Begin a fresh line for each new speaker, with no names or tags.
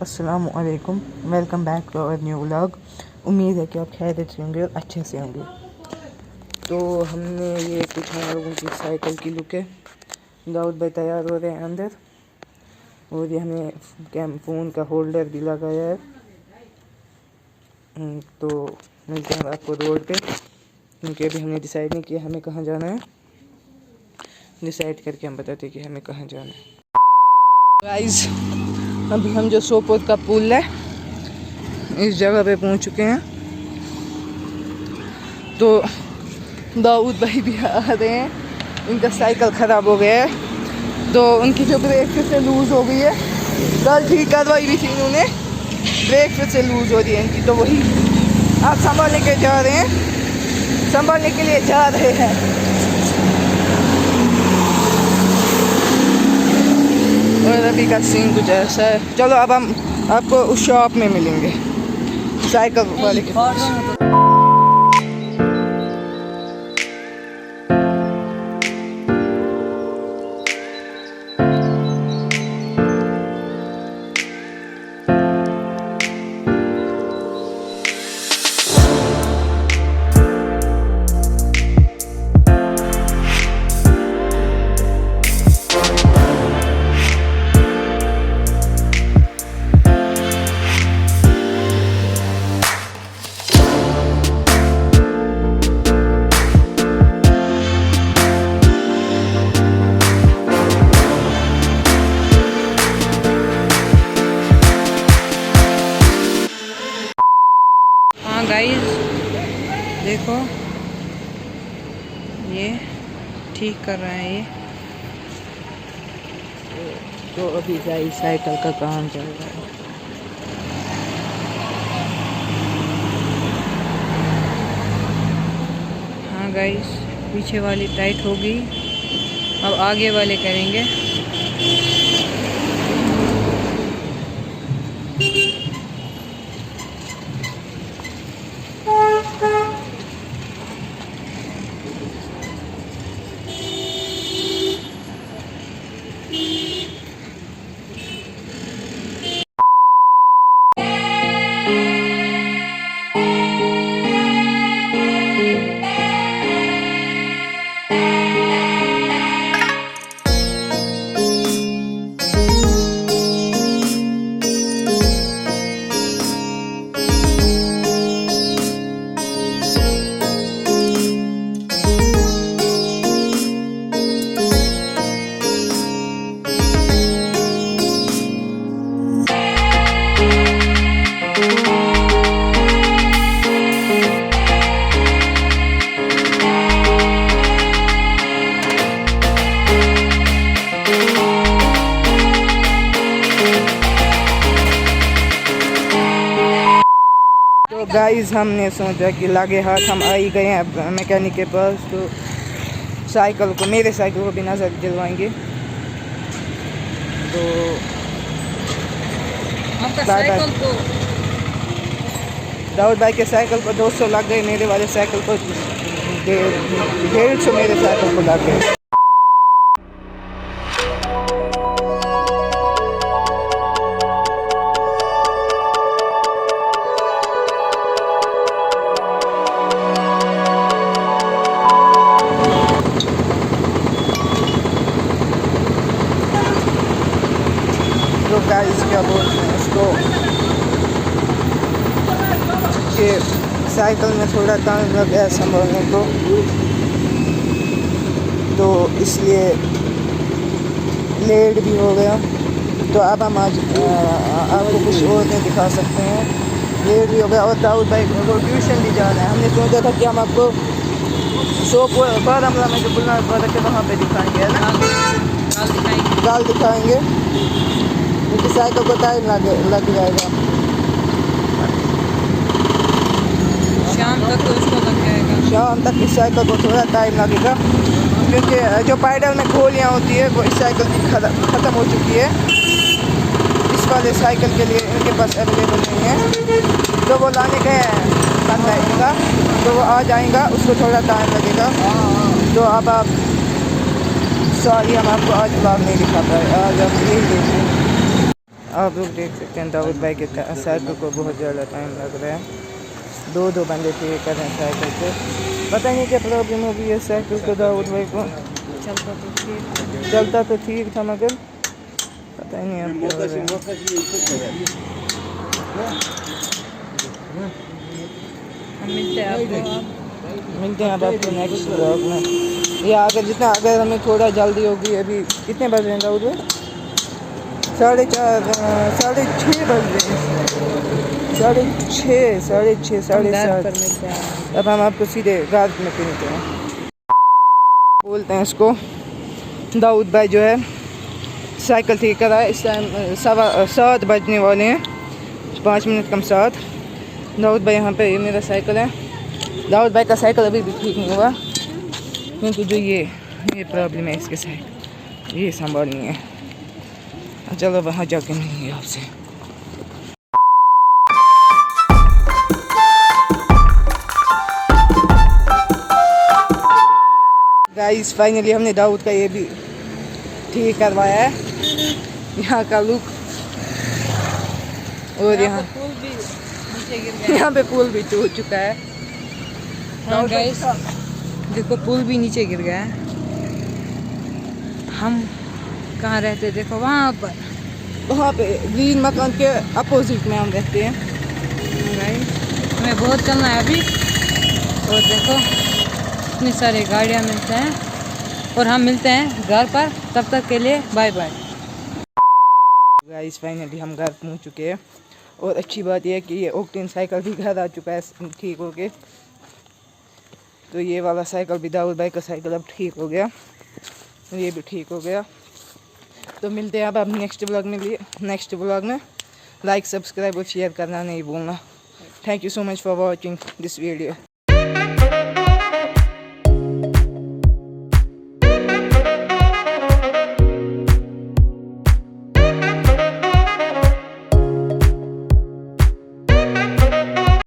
अस्सलामु अलैकुम, welcome back to our new vlog. उम्मीद है कि आप खैरियत से होंगे और अच्छे से होंगे। तो हमने ये कुछ हम लोगों की साइकिल की लुक है। दाऊद भाई तैयार हो रहे हैं अंदर, और ये हमें फ़ोन का होल्डर भी लगाया है। तो मिलते हैं आपको रोड पे, क्योंकि अभी हमने डिसाइड नहीं किया हमें कहाँ जाना है। डिसाइड करके हम बताते हैं कि हमें कहाँ जाना है। गाइस, अभी हम जो सोपोर का पुल है इस जगह पे पहुंच चुके हैं। तो दाऊद भाई भी आ रहे हैं, इनका साइकिल ख़राब हो गया है, तो उनकी जो ब्रेक फिर से लूज़ हो गई है। कल ठीक करवाई भी थी इन्होंने, ब्रेक फिर से लूज़ हो रही है इनकी, तो वही आप संभालने के जा रहे हैं, संभालने के लिए जा रहे हैं। और अभी का सीन कुछ ऐसा है। चलो अब हम आपको उस शॉप में मिलेंगे, साइकिल वाले के पास। गाइस देखो, ये ठीक कर रहे हैं ये। तो अभी गाइस साइकिल का काम चल रहा है। हाँ गाइस, पीछे वाली टाइट होगी, अब आगे वाले करेंगे। तो गाइस, हमने सोचा कि लागे हाथ हम आ ही गए हैं मैकेनिक के पास, तो साइकिल को, मेरे साइकिल को भी नज़र दिलवाएंगे। तो साइकिल को, दाऊद भाई के साइकिल को 200 लग गए, मेरे वाले साइकिल को 150 मेरे साइकिल को लग गए। तो गाइस क्या बोलते हैं उसको, कि साइकिल में थोड़ा टाइम लग गया संभालने को, तो इसलिए लेट भी हो गया। तो अब हम आज आपको कुछ और नहीं दिखा सकते हैं, लेट भी हो गया। और दाऊद भाई को ट्यूशन भी जाना है। हमने सोचा था कि हम आपको सोपोर बारामूला में जो बुलना वाला के वहाँ पे दिखाएंगे, है ना, कल दिखाएंगे, क्योंकि साइकिल को टाइम लग जाएगा। शाम तक तो इसको लग जाएगा, शाम तक इस साइकिल को थोड़ा टाइम लगेगा, क्योंकि जो पैडल में खोलियाँ होती है वो इस साइकिल की ख़त्म हो चुकी है। इस वाले साइकिल के लिए इनके पास अवेलेबल नहीं है, तो वो लाने गए हैं बंदा इनका, तो वो आ जाएगा, उसको थोड़ा टाइम लगेगा। तो अब आप सॉरी, हम आपको आज ब्लॉग नहीं दिखा पाए, आज आप यही देखिए। आप लोग देख सकते हैं दाऊद भाई के साइकिल को बहुत ज़्यादा टाइम लग रहा है। दो बंदे ठीक कर रहे हैं साइकिल को। पता नहीं क्या प्रॉब्लम हो गई है साइकिल को दाऊद भाई को। चलता तो ठीक था मगर पता ही नहीं अब क्या हो रहा है। मिलते हैं अब आपको नेक्स्ट ब्लॉग में। या अगर हमें थोड़ा जल्दी होगी, अभी कितने बज रहे हैं दाऊद भाई? 4:30 6:30 बज रहे हैं। 6:30 7:30। अब हम आपको सीधे गार्ड में मिलते हैं। बोलते हैं इसको दाऊद भाई जो है साइकिल ठीक करा है। इस टाइम 7 बजने वाले हैं, 5 मिनट कम 7। दाऊद भाई यहाँ पे, ये मेरा साइकिल है। दाऊद भाई का साइकिल अभी भी ठीक नहीं हुआ क्योंकि जो ये प्रॉब्लम है इसके साइड, ये संभालनी है। चलो वहाँ जाके मिलेंगे आपसे। गाइस फाइनली हमने दाऊद का ये भी ठीक करवाया है, यहाँ का लुक। और यहाँ पे पुल भी टूट चुका है। हाँ गाइस देखो पुल भी नीचे गिर गया है। हम कहाँ रहते, देखो वहाँ पे ग्रीन मकान के अपोजिट में हम रहते हैं। हमें बहुत चलना है अभी। और देखो इतनी सारी गाड़ियाँ मिलते हैं और हम मिलते हैं घर पर। तब तक के लिए बाय बाय। गाइस फाइनली हम घर पहुँच चुके हैं और अच्छी बात यह है कि ये ओक्टेन साइकिल भी घर आ चुका है ठीक हो के। तो ये वाला साइकिल भी, दाऊद भाई का साइकिल अब ठीक हो गया, ये भी ठीक हो गया। तो मिलते हैं अब नेक्स्ट ब्लॉग में। लाइक सब्सक्राइब और शेयर करना नहीं भूलना। Thank you so much for watching this video.